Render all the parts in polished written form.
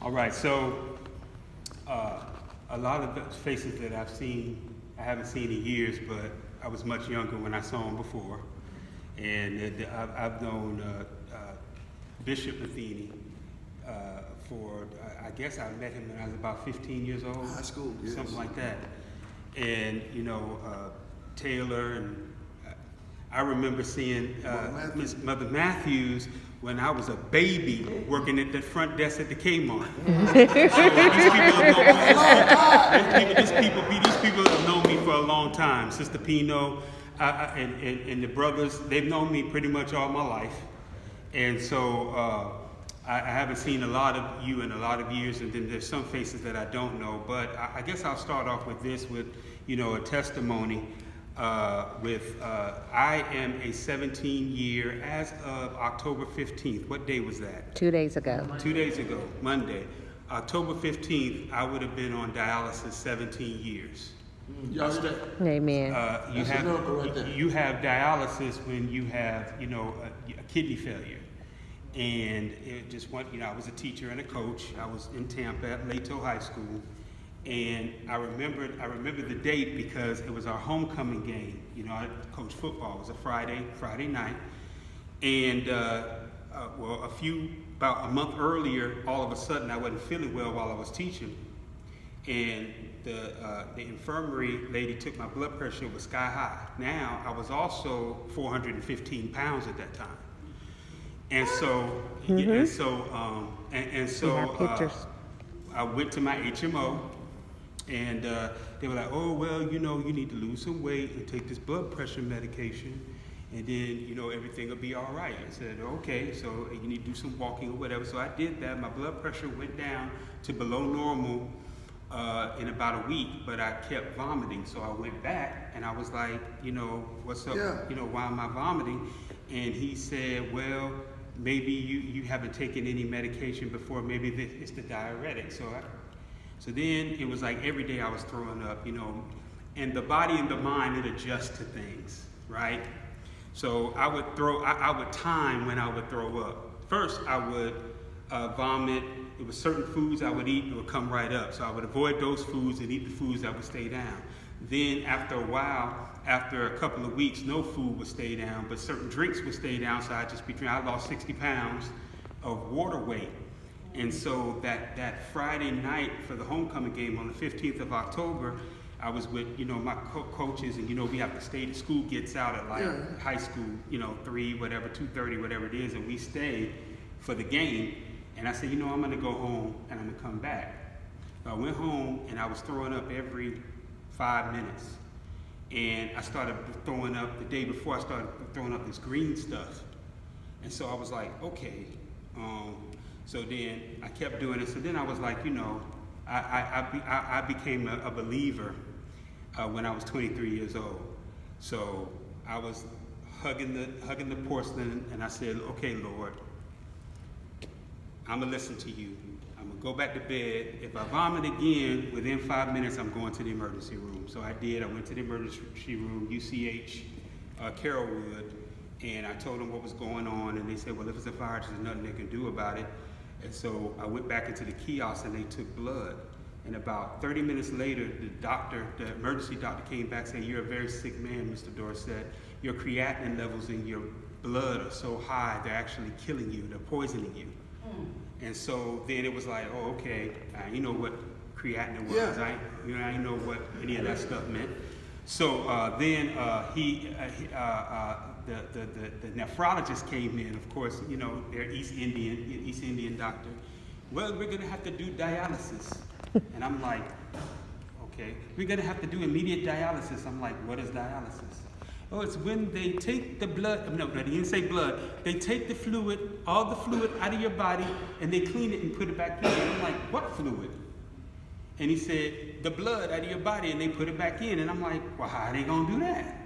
All right, so a lot of the faces that I've seen, I haven't seen in years, but I was much younger when I saw them before. And I've known Bishop Matheny for, I guess I met him when I was about 15 years old. High school, yes. Something like that. And, you know, Taylor, and I remember seeing Miss Mother Matthews when I was a baby working at the front desk at the Kmart. So these people have known me for a long time. Sister Pino and the brothers, they've known me pretty much all my life. And so I haven't seen a lot of you in a lot of years, and then there's some faces that I don't know. But I guess I'll start off with this, with, you know, a testimony. I am a 17-year as of October 15th. What day was that? 2 days ago. 2 days ago, Monday. October 15th, I would have been on dialysis 17 years. Y'all hear that? Amen. You have dialysis when you have, you know, a kidney failure. And it just went, you know, I was a teacher and a coach. I was in Tampa at Lato High School. And I remember the date because it was our homecoming game. You know, I coached football. It was a Friday night. And about a month earlier, all of a sudden I wasn't feeling well while I was teaching. And the infirmary lady took my blood pressure. It was sky high. Now, I was also 415 pounds at that time. And so, I went to my HMO, and they were like, oh, well, you know, you need to lose some weight and take this blood pressure medication, and then, you know, everything will be all right. I said, okay, so you need to do some walking or whatever. So I did that. My blood pressure went down to below normal in about a week, but I kept vomiting. So I went back, and I was like, you know, what's up? Yeah. You know, why am I vomiting? And he said, well, maybe you haven't taken any medication before. Maybe it's the diuretic. So then it was like every day I was throwing up, you know, and the body and the mind, it adjusts to things, right? So I would time when I would throw up. First, I would vomit. It was certain foods I would eat, it would come right up. So I would avoid those foods and eat the foods that would stay down. Then after a while, after a couple of weeks, no food would stay down, but certain drinks would stay down. So I lost 60 pounds of water weight. And so that Friday night for the homecoming game on the 15th of October, I was with, you know, my coaches, and, you know, we have to stay, the school gets out at like high school, you know, 2:30, whatever it is, and we stay for the game. And I said, you know, I'm gonna go home and I'm gonna come back. So I went home and I was throwing up every 5 minutes. And I started throwing up, the day before I started throwing up this green stuff. And so I was like, okay. So then I kept doing it. So then I was like, you know, I became a believer when I was 23 years old. So I was hugging the porcelain, and I said, okay, Lord, I'm gonna listen to you. I'm gonna go back to bed. If I vomit again, within 5 minutes, I'm going to the emergency room. So I did. I went to the emergency room, UCH, Carrollwood, and I told them what was going on, and they said, well, if it's a virus, there's nothing they can do about it. And so I went back into the kiosk, and they took blood. And about 30 minutes later, the emergency doctor came back saying, you're a very sick man, Mr. Dorsett. Your creatinine levels in your blood are so high, they're actually killing you, they're poisoning you. And so then it was like, oh, okay, I didn't know what creatinine was. Yeah. I didn't know what any of that stuff meant. So then the nephrologist came in. Of course, you know, they're East Indian doctor. Well, we're gonna have to do dialysis. And I'm like, okay, we're gonna have to do immediate dialysis. I'm like, what is dialysis? Oh, it's when they take the blood, no, they didn't say blood. They take the fluid, all the fluid out of your body, and they clean it and put it back in. And I'm like, what fluid? And he said, the blood out of your body, and they put it back in. And I'm like, well, how are they gonna do that?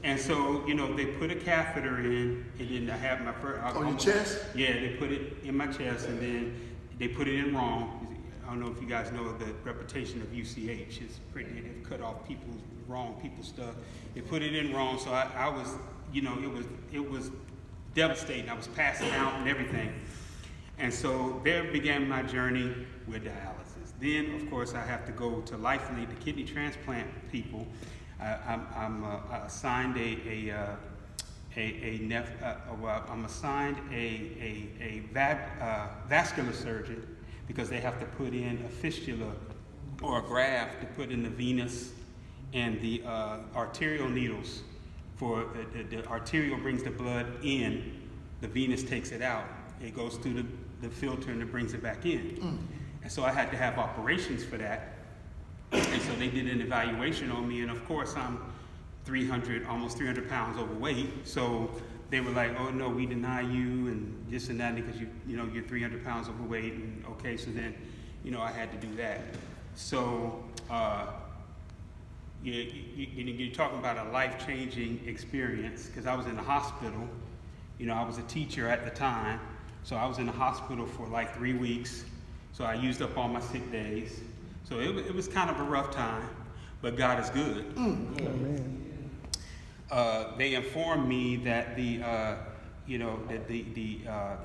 And so, you know, they put a catheter in, and then I have my first... On your chest? Yeah, they put it in my chest, and then they put it in wrong. I don't know if you guys know the reputation of UCH. It's pretty, they've cut off wrong people's stuff. They put it in wrong, so I was, you know, it was devastating. I was passing out and everything. And so there began my journey with dialysis. Then, of course, I have to go to LifeLink, the kidney transplant people. I'm assigned I'm assigned a vascular surgeon because they have to put in a fistula or a graft to put in the venous and the arterial needles. For the arterial brings the blood in, the venous takes it out. It goes through the filter and it brings it back in. And so I had to have operations for that. And so they did an evaluation on me, and of course I'm almost 300 pounds overweight. So they were like, oh no, we deny you and this and that because you're 300 pounds overweight. And okay, so then, I had to do that. So you're talking about a life-changing experience because I was in the hospital. I was a teacher at the time, so I was in the hospital for like 3 weeks. So I used up all my sick days. So it was kind of a rough time, but God is good. They informed me that the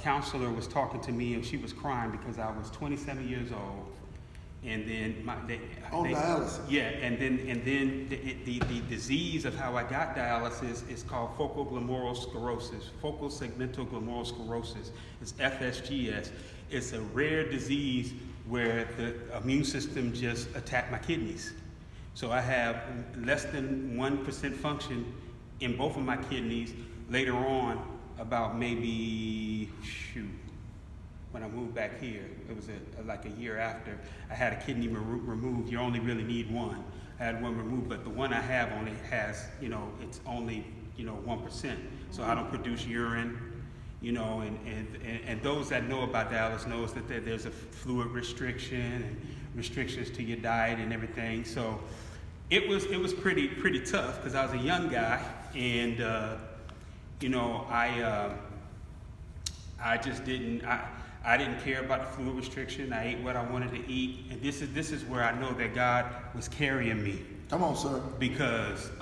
counselor was talking to me and she was crying because I was 27 years old. And then dialysis. Yeah, and then the disease of how I got dialysis is called focal segmental glomerular sclerosis. It's FSGS. It's a rare disease where the immune system just attacked my kidneys. So I have less than 1% function in both of my kidneys. Later on, about maybe when I moved back here, it was like a year after, I had a kidney removed. You only really need one. I had one removed, but the one I have only has, it's only, 1%. So I don't produce urine, and those that know about dialysis knows that there's a fluid restriction and restrictions to your diet and everything. So it was pretty tough because I was a young guy, and I just didn't. I didn't care about the fluid restriction. I ate what I wanted to eat, and this is where I know that God was carrying me. Come on, sir. Because,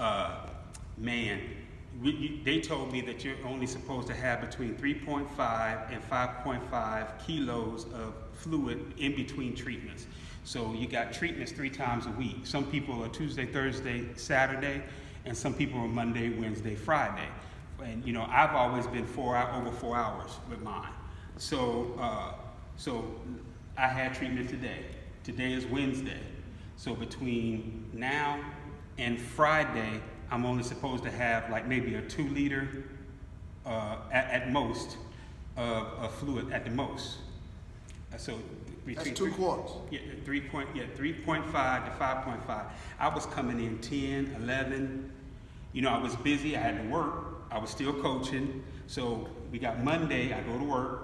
they told me that you're only supposed to have between 3.5 and 5.5 kilos of fluid in between treatments. So you got treatments 3 times a week. Some people are Tuesday, Thursday, Saturday, and some people are Monday, Wednesday, Friday. And I've always been over 4 hours with mine. So I had treatment today. Today is Wednesday. So between now and Friday, I'm only supposed to have like maybe a 2 liter at most of fluid at the most. So between that's 2 quarts. Yeah, 3.5 to 5.5. I was coming in 10, 11. I was busy. I had to work. I was still coaching. So we got Monday. I go to work.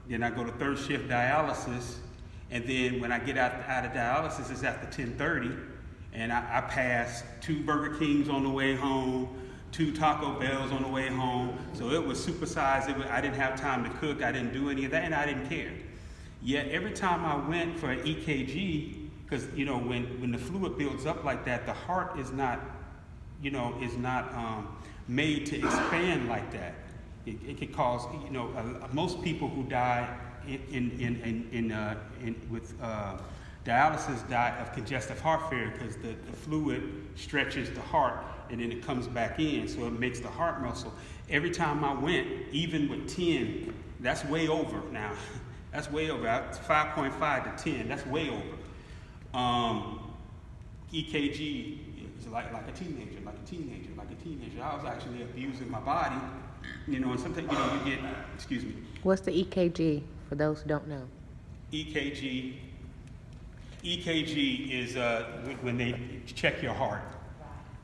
Then I go to 3rd shift dialysis. And then when I get out of dialysis, it's after 10:30. And I passed 2 Burger Kings on the way home, 2 Taco Bells on the way home. So it was supersized. I didn't have time to cook. I didn't do any of that, and I didn't care. Yet every time I went for an EKG, because when the fluid builds up like that, the heart is not made to expand like that. It could cause most people who die with dialysis die of congestive heart failure because the fluid stretches the heart and then it comes back in, so it makes the heart muscle. Every time I went, even with 10, that's way over now. That's way over. 5.5 to 10, that's way over. EKG is like a teenager. I was actually abusing my body, and sometimes, you get, excuse me. What's the EKG for those who don't know? EKG is when they check your heart.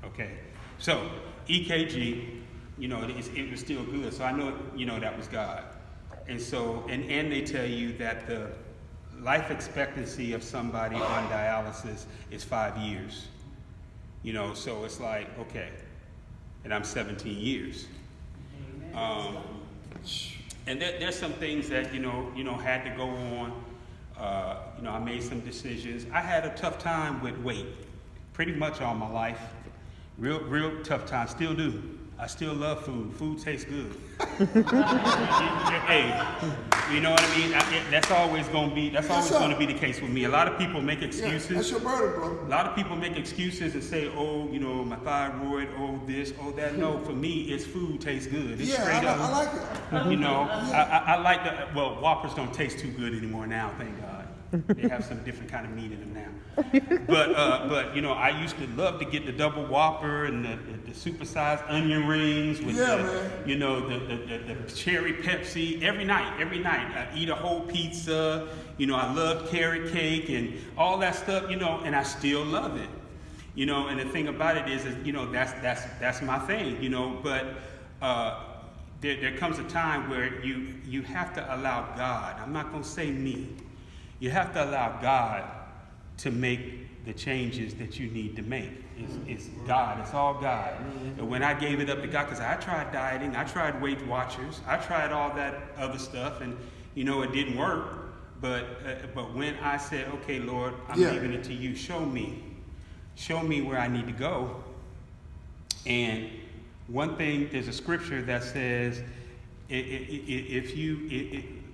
Okay, so EKG, it was still good. So I know, that was God. And so, and they tell you that the life expectancy of somebody on dialysis is 5 years. So it's like, okay, and I'm 17 years. And there's some things that, had to go on. I made some decisions. I had a tough time with weight, pretty much all my life. Real tough time, still do. I still love food. Food tastes good. Hey, you know what I mean? That's always going to be the case with me. A lot of people make excuses. Yeah, that's your burden, bro. A lot of people make excuses and say, oh, you know, my thyroid, oh this, oh that. No, for me, it's food tastes good. It's straight up. I like it. You know, I like that. Well, Whoppers don't taste too good anymore now, thank God. They have some different kind of meat in them now. But you know, I used to love to get the double Whopper and the supersized onion rings with you know, the cherry Pepsi every night. I eat a whole pizza. You know, I love carrot cake and all that stuff. You know, and I still love it. You know, and the thing about it is you know, that's my thing. You know, but there comes a time where you have to allow God. I'm not gonna say me. You have to allow God to make the changes that you need to make. It's God. It's all God. And when I gave it up to God, because I tried dieting, I tried Weight Watchers, I tried all that other stuff, and you know it didn't work. But when I said, "Okay, Lord, I'm leaving it to you. Show me where I need to go." And one thing, there's a scripture that says,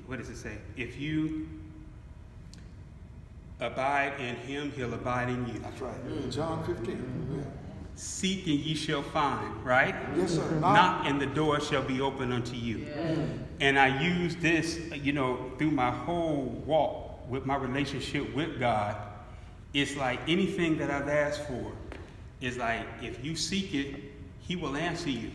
what does it say? If you abide in him, he'll abide in you. That's right. John 15. Yeah. Seek and ye shall find, right? Yes, sir. Knock and the door shall be open unto you. Yeah. And I use this, you know, through my whole walk with my relationship with God. It's like anything that I've asked for is like, if you seek it, he will answer you.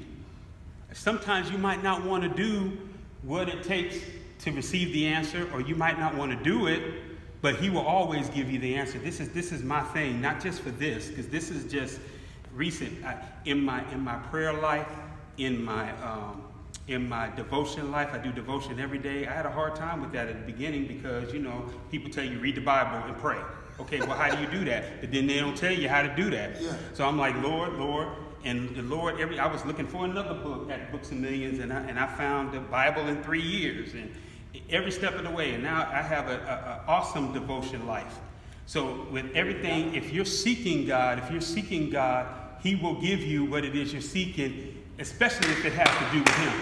Sometimes you might not want to do what it takes to receive the answer, or you might not want to do it, but he will always give you the answer. This is my thing, not just for this, because this is just recent. In my prayer life, in my devotion life, I do devotion every day. I had a hard time with that at the beginning because, you know, people tell you read the Bible and pray. Okay, well, how do you do that? But then they don't tell you how to do that. Yeah. So I'm like, Lord, and the Lord. I was looking for another book at Books and Millions, and I found the Bible in 3 years, and every step of the way. And now I have an awesome devotion life. So with everything, if you're seeking God, he will give you what it is you're seeking, especially if it has to do with him.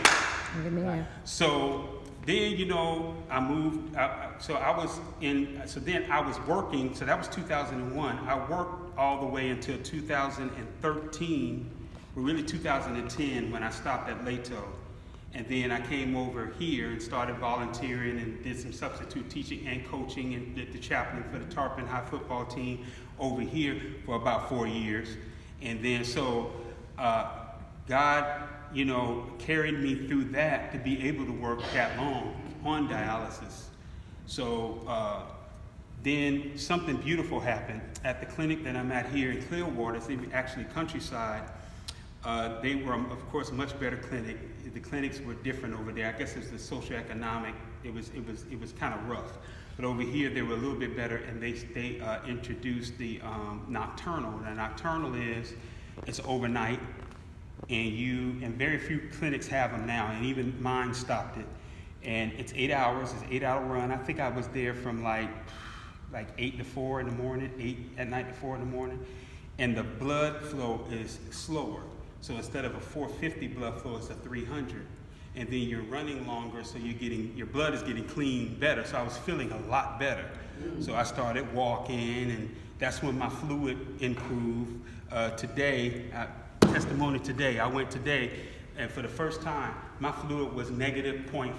Amen. So then, you know, I moved. Then I was working. So that was 2001. I worked all the way until 2013, or really 2010, when I stopped at Lato. And then I came over here and started volunteering and did some substitute teaching and coaching and did the chaplain for the Tarpon High football team over here for about 4 years. And then God, you know, carried me through that to be able to work that long on dialysis. So then something beautiful happened at the clinic that I'm at here in Clearwater. It's actually Countryside. They were, of course, a much better clinic. The clinics were different over there. I guess it's the socioeconomic. It was kind of rough. But over here, they were a little bit better, and they introduced the nocturnal. Now, nocturnal it's overnight, and very few clinics have them now, and even mine stopped it. And it's 8 hours. It's an 8-hour run. I think I was there from like 8 to 4 in the morning, 8 at night to 4 in the morning, and the blood flow is slower. So instead of a 450 blood flow, it's a 300. And then you're running longer, so your blood is getting clean better. So I was feeling a lot better. So I started walking, and that's when my fluid improved. Testimony today, I went today, and for the first time, my fluid was negative 0.5.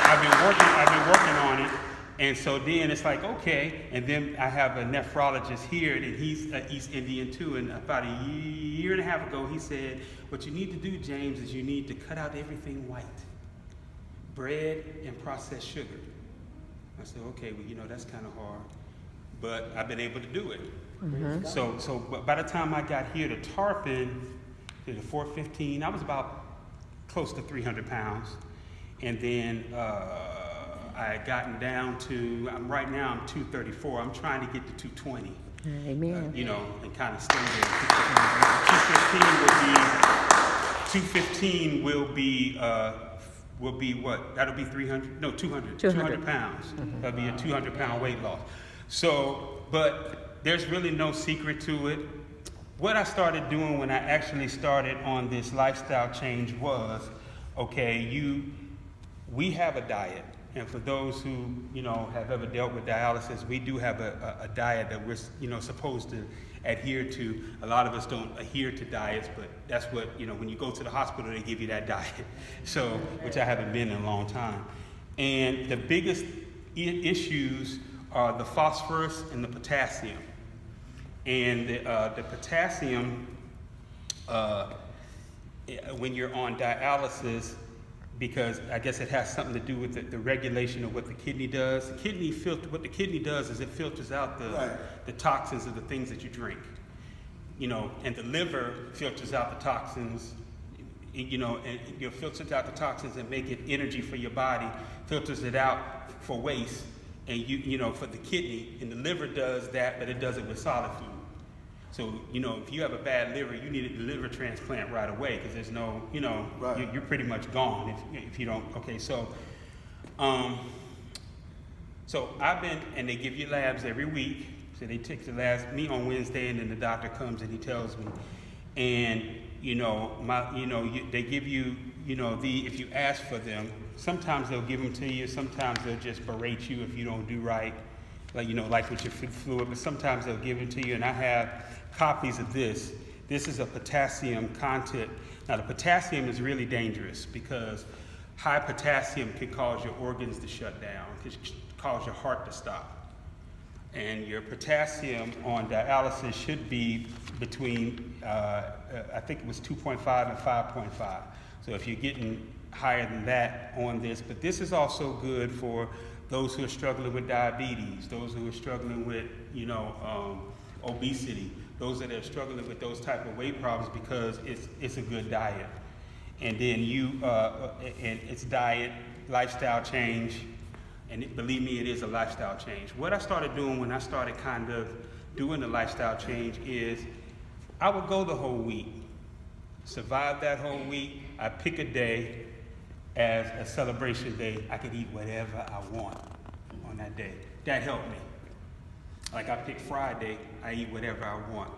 I've been working on it. And so then it's like, okay, and then I have a nephrologist here, and he's East Indian too, and about a year and a half ago, he said, what you need to do, James, is you need to cut out everything white, bread and processed sugar. I said, okay, well, you know, that's kind of hard, but I've been able to do it. Mm-hmm. So by the time I got here to Tarpon, to the 415, I was about close to 300 pounds, and then I had gotten down to, right now I'm 234. I'm trying to get to 220. Amen. You know, and kind of stay there. 215 will be what? That'll be 300? No, 200. 200 pounds. Mm-hmm. That'll be a 200-pound weight loss. So, but there's really no secret to it. what I started doing when I actually started on this lifestyle change was, okay, we have a diet. And for those who, have ever dealt with dialysis, we do have a diet that we're, supposed to adhere to. A lot of us don't adhere to diets, but that's what, when you go to the hospital, they give you that diet. So, which I haven't been in a long time. And the biggest issues are the phosphorus and the potassium. And the potassium, when you're on dialysis, because I guess it has something to do with the regulation of what the kidney does. What the kidney does is it filters out the toxins of the things that you drink. And the liver filters out the toxins, and filters out the toxins and make it energy for your body, filters it out for waste, and for the kidney, and the liver does that, but it does it with solid food. So, if you have a bad liver, you need a liver transplant right away, because there's no, you're pretty much gone if you don't. Okay, so I've been, and they give you labs every week. So they take the labs, me on Wednesday, and then the doctor comes and he tells me, and they give you, if you ask for them, sometimes they'll give them to you, sometimes they'll just berate you if you don't do right, like with your fluid, but sometimes they'll give it to you, and I have copies of this. This is a potassium content. Now the potassium is really dangerous because high potassium can cause your organs to shut down, can cause your heart to stop. And your potassium on dialysis should be between, I think it was 2.5 and 5.5. So if you're getting higher than that on this, but this is also good for those who are struggling with diabetes, those who are struggling with, obesity, those that are struggling with those type of weight problems, because it's a good diet. And then and it's diet, lifestyle change, and believe me, it is a lifestyle change. What I started doing when I started kind of doing the lifestyle change is I would go the whole week, survive that whole week. I pick a day as a celebration day. I could eat whatever I want on that day. That helped me. Like I pick Friday, I eat whatever I want.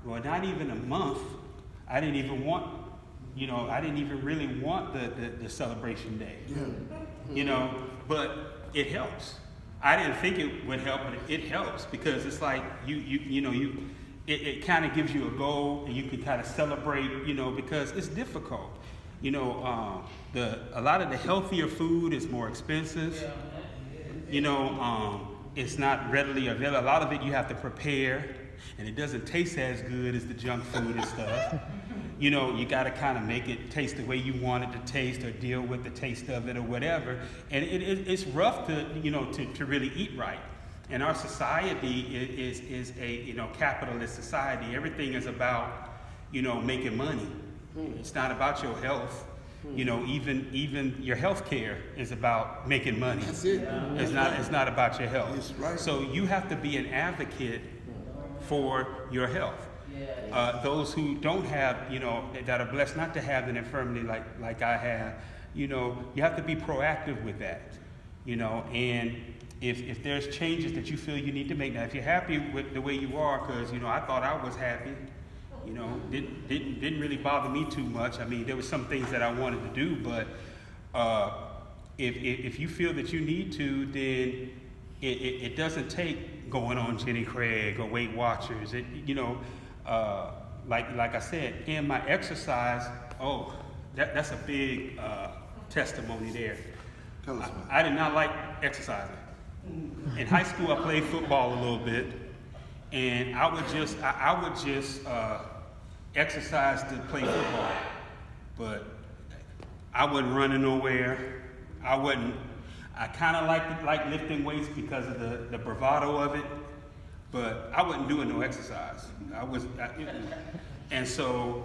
Well, not even a month, I didn't even really want the celebration day. Yeah. But it helps. I didn't think it would help, but it helps, because it's like it kind of gives you a goal, and you can kind of celebrate, because it's difficult. A lot of the healthier food is more expensive. It's not readily available. A lot of it you have to prepare, and it doesn't taste as good as the junk food and stuff. You got to kind of make it taste the way you want it to taste, or deal with the taste of it, or whatever. And it's rough to really eat right. And our society is a capitalist society. Everything is about making money. It's not about your health. Even your health care is about making money. That's it. It's not about your health. That's right. So you have to be an advocate for your health. Those who don't have, that are blessed not to have an infirmity like I have, you have to be proactive with that. And if there's changes that you feel you need to make, now if you're happy with the way you are, because I thought I was happy. Didn't really bother me too much. I mean, there were some things that I wanted to do, but if you feel that you need to, then it doesn't take going on Jenny Craig or Weight Watchers. Like I said, in my exercise, that's a big testimony there. Tell us about it. I did not like exercising. In high school, I played football a little bit, and I would just exercise to play football, but I wasn't running nowhere. I kind of liked lifting weights because of the bravado of it, but I wasn't doing no exercise. And so,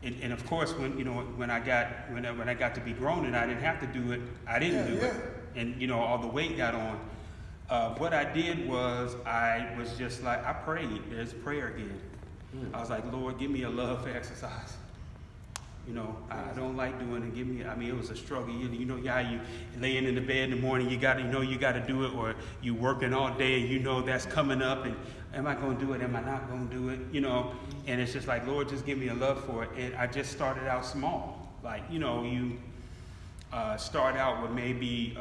and of course, when I got to be grown and I didn't have to do it, I didn't do it, and all the weight got on. What I did was I was just like, I prayed. There's prayer again. I was like, Lord, give me a love for exercise. You know, I don't like doing it. I mean, it was a struggle. You know, how you laying in the bed in the morning, you got to do it, or you working all day and you know that's coming up, and am I going to do it? Am I not going to do it? You know, and it's just like, Lord, just give me a love for it. And I just started out small. Like, you know, you start out with maybe,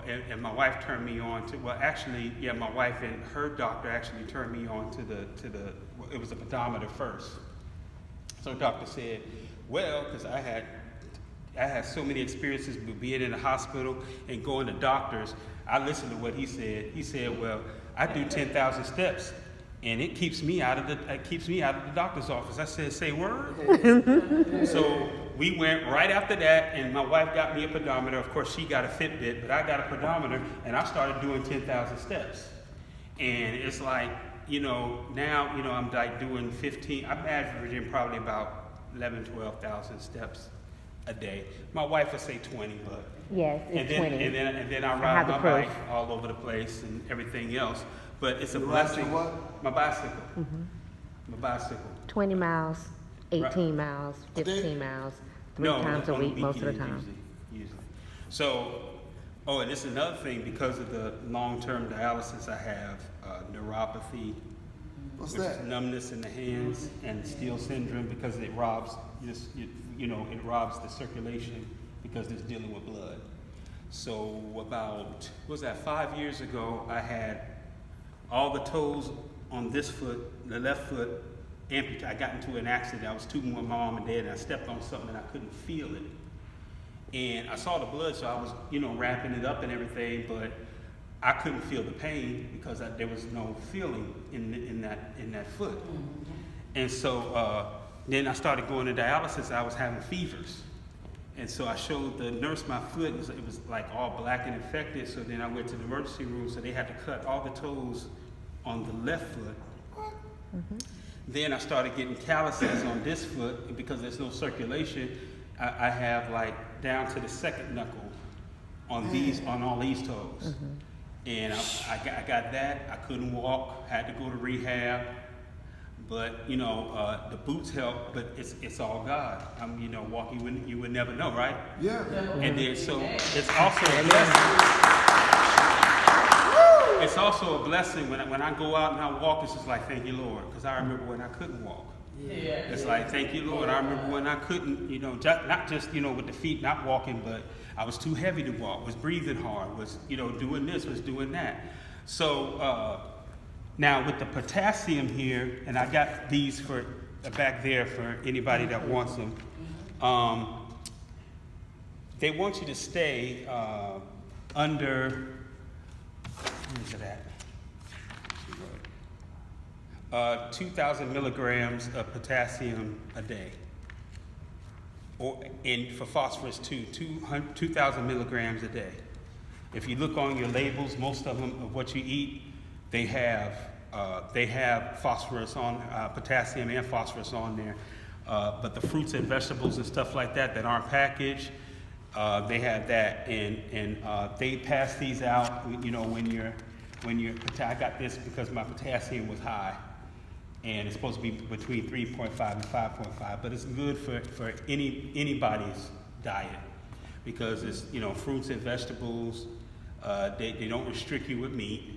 and my wife turned me on to, well, actually, yeah, my wife and her doctor actually turned me on to it was a pedometer first. So the doctor said, well, because I had so many experiences with being in the hospital and going to doctors, I listened to what he said. He said, well, I do 10,000 steps, and it keeps me out of the doctor's office. I said, say word? So we went right after that, and my wife got me a pedometer. Of course, she got a Fitbit, but I got a pedometer, and I started doing 10,000 steps. And it's like, you know, now, you know, I'm like doing 15, I'm averaging probably about 12,000 steps a day. My wife would say 20, but Yes, it's 20. and then I have ride the my proof. bike all over the place and everything else. But it's a You ride blessing. your what? My bicycle. My bicycle. 20 miles, 18 Right. miles, A day? 15 miles, three No, times a on the week most of the weekend, time. Usually. So, oh, and this is another thing, because of the long-term dialysis I have, neuropathy, What's which that? is numbness in the hands, and Steele syndrome, because it robs it robs the circulation because it's dealing with blood. So about, what was that, 5 years ago, I had all the toes on this foot, the left foot, amputated. I got into an accident. I was tubing with my mom and dad, and I stepped on something and I couldn't feel it. And I saw the blood, so I was, you know, wrapping it up and everything, but I couldn't feel the pain because there was no feeling in that foot. And so then I started going to dialysis. I was having fevers. And so I showed the nurse my foot. It was like all black and infected. So then I went to the emergency room. So they had to cut all the toes on the left foot. Then I started getting calluses on this foot because there's no circulation. I have like down to the second knuckle on all these toes. And I got that. I couldn't walk. Had to go to rehab. But, you know, the boots help, but it's all God. You know, walking, you would never know, right? Yeah. And then, so it's also a blessing. It's also a blessing when I go out and I walk, it's just like, thank you, Lord. Because I remember when I couldn't walk. It's like, thank you, Lord. I remember when I couldn't, you know, not just, you know, with the feet not walking, but I was too heavy to walk, was breathing hard, was, you know, doing this, was doing that. So, now with the potassium here, and I got these for back there for anybody that wants them. They want you to stay under, where is it at? 2,000 milligrams of potassium a day. And for phosphorus too, 2,000 milligrams a day. If you look on your labels, most of them of what you eat, they have phosphorus on, potassium and phosphorus on there. But the fruits and vegetables and stuff like that aren't packaged, they have that, and they pass these out. You know, when you're, I got this because my potassium was high, and it's supposed to be between 3.5 and 5.5. But it's good for anybody's diet because it's, you know, fruits and vegetables. They don't restrict you with meat.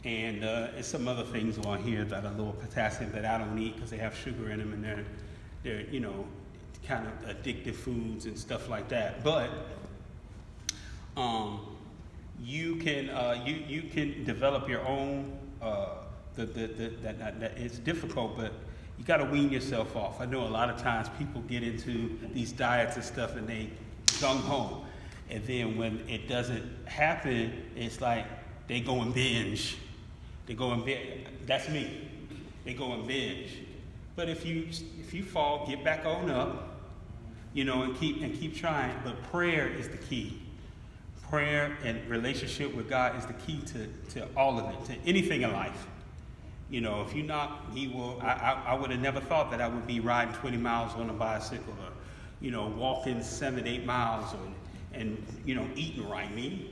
And it's some other things on here that are low potassium that I don't eat because they have sugar in them, and they're you know, kind of addictive foods and stuff like that. But you can develop your own. That it's difficult, but you got to wean yourself off. I know a lot of times people get into these diets and stuff, and they gung ho, and then when it doesn't happen, it's like they go and binge. They go and binge. That's me. They go and binge. But if you fall, get back on up, you know, and keep trying. But prayer is the key. Prayer and relationship with God is the key to all of it, to anything in life. You know, if you're not, He will. I would have never thought that I would be riding 20 miles on a bicycle, or, you know, walking 7-8 miles, and you know, eating right. Me,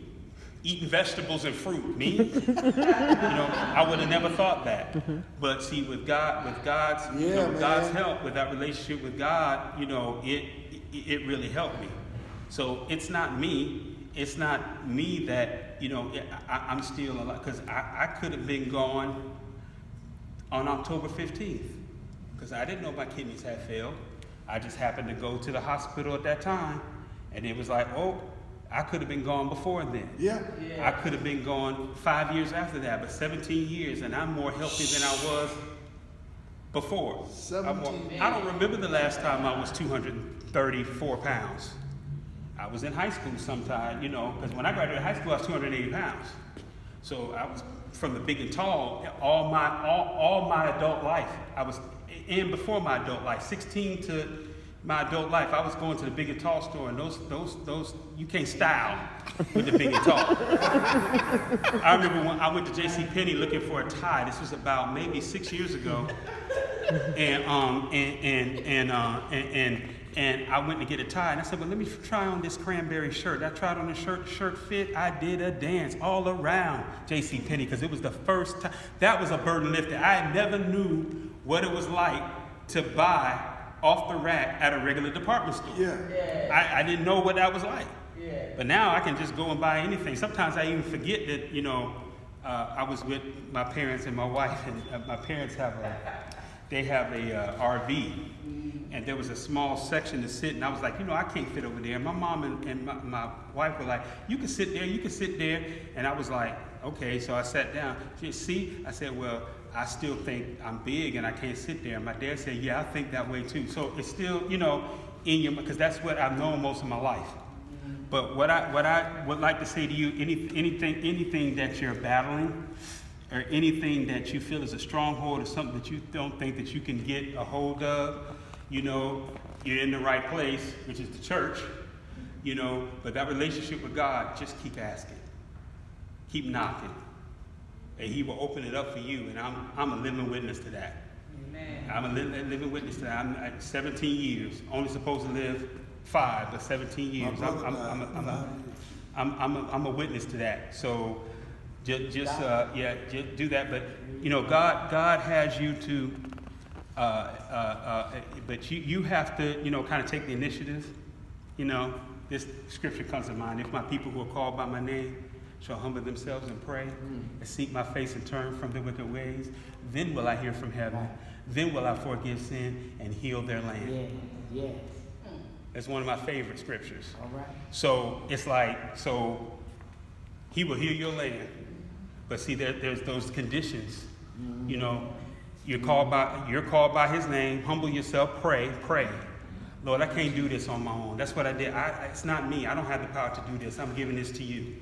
eating vegetables and fruit. Me, I would have never thought that. But see, with God's help, with that relationship with God, it really helped me. So it's not me. It's not me that, I'm still alive. Because I could have been gone on October 15th. Because I didn't know my kidneys had failed. I just happened to go to the hospital at that time. And it was like, oh, I could have been gone before then. Yeah. I could have been gone 5 years after that, but 17 years, and I'm more healthy than I was before. 17. I don't remember the last time I was 234 pounds. I was in high school sometime, because when I graduated high school, I was 280 pounds. So I was from the big and tall all my adult life. I was, and before my adult life, 16 to my adult life, I was going to the big and tall store, and those you can't style with the big and tall. I remember when I went to J.C. looking for a tie. This was about maybe 6 years ago, and I went to get a tie, and I said, well, let me try on this cranberry shirt. I tried on the shirt fit. I did a dance all around J.C. because it was the first time. That was a burden lifted. I never knew what it was like to buy off the rack at a regular department store. Yeah. I didn't know what that was like. Yeah. But now I can just go and buy anything. Sometimes I even forget that, I was with my parents and my wife, and my parents have a RV, and there was a small section to sit, and I was like, I can't fit over there. My mom and my wife were like, you can sit there, and I was like, okay, so I sat down. She said, see, I said, well, I still think I'm big and I can't sit there. And my dad said, yeah, I think that way too. So it's still, in your, because that's what I've known most of my life. But what I would like to say to you, anything that you're battling, or anything that you feel is a stronghold, or something that you don't think that you can get a hold of, you're in the right place, which is the church, but that relationship with God, just keep asking, keep knocking, and He will open it up for you. And I'm a living witness to that. Amen. I'm a living witness to that. I'm at 17 years, only supposed to live 5, but 17 years. I'm a witness to that. So just do that. But God has you to, but you have to kind of take the initiative. This scripture comes to mind: if my people who are called by my name shall humble themselves and pray and seek my face and turn from their wicked ways, then will I hear from heaven. Then will I forgive sin and heal their land. Yes. That's one of my favorite scriptures. All right. So it's like, He will heal your land. But see, there's those conditions. You're called by His name. Humble yourself. Pray. Lord, I can't do this on my own. That's what I did. It's not me. I don't have the power to do this. I'm giving this to you.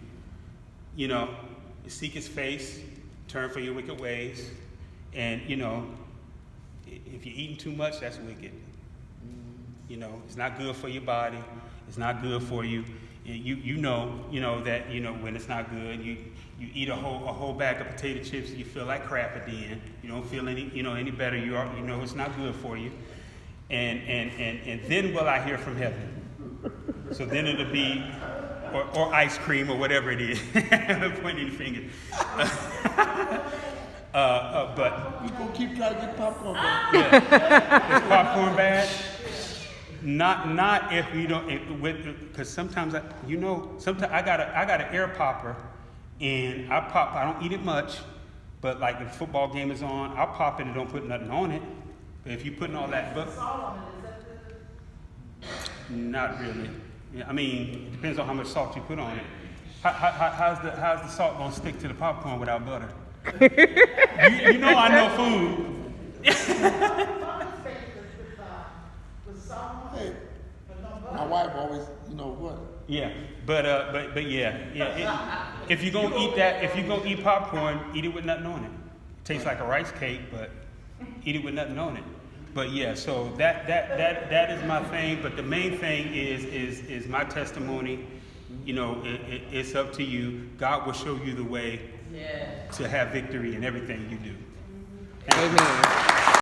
You seek His face, turn from your wicked ways, and if you're eating too much, that's wicked. It's not good for your body. It's not good for you. You know that when it's not good. You eat a whole bag of potato chips, you feel like crap at the end. You don't feel any better. It's not good for you. And then will I hear from heaven? So then it'll be or ice cream or whatever it is. Pointing the finger. But We gonna keep trying to get popcorn back. yeah, is popcorn bad? Not if you don't, because sometimes sometimes I got an air popper, and I don't eat it much, but like if the football game is on, I'll pop it and don't put nothing on it. But if you're putting all that, not really. Yeah, I mean, it depends on how much salt you put on it. How's the salt gonna stick to the popcorn without butter? I know food. Hey, my wife always, what? Yeah, but yeah. If you're gonna eat popcorn, eat it with nothing on it. It tastes like a rice cake, but eat it with nothing on it. But yeah, so that is my thing. But the main thing is my testimony. It's up to you. God will show you the way to have victory in everything you do. Amen.